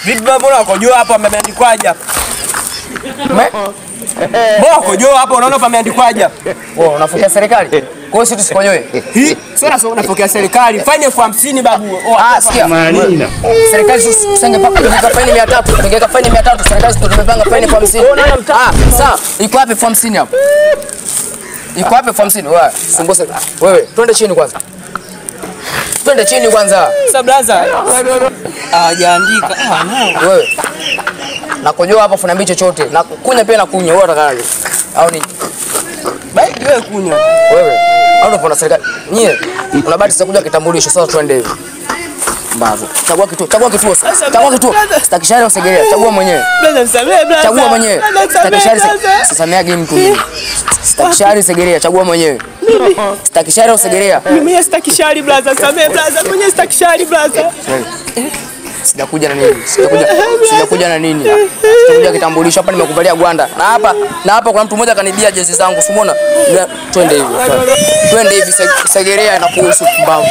Vipi mbona ukojoa hapo ameandikwaje hapa? Mbona ukojoa hapo unaona pameandikwaje hapa? Wewe unafukia serikali? Kwa hiyo sisi tusikonyoe. Sasa unapokea serikali, faini 50 babu. Sikia. Serikali usingepaka kuweka faini 300, tungeweka faini 300, serikali tumepanga faini 50. Sawa, iko wapi 50 hapo? Iko wapi 50? Wewe, sumbose. Wewe, twende chini kwanza. Twende chini kwanza. Sasa blaza. Hajaandika. Wewe. Nakojoa hapa funa mbicho chochote. Na kunya pia na kunya. Wewe unatakaje? Au ni? Bai wewe kunya. Wewe. Au unapona serikali? Nyie. Unabati sasa kuja kitambulisho sasa tuende hivi. Mbavu. Chagua kituo. Chagua kituo. Chagua kituo. Stakishari usegelea. Chagua mwenyewe. Blaza msamee blaza. Chagua mwenyewe. Stakishari sisamea game tu. Stakishari segelea. Chagua mwenyewe. Stakishari usegelea. Mimi stakishari blaza. Samee blaza. Mwenyewe stakishari blaza. Sijakuja na nini? Sijakuja na nini? Sitakuja kitambulisho hapa nimekuvalia gwanda. Na hapa kuna mtu mmoja kanibia jezi zangu. Umeona? Twende hivi. Twende hivi Segerea na kuhusu mbavu.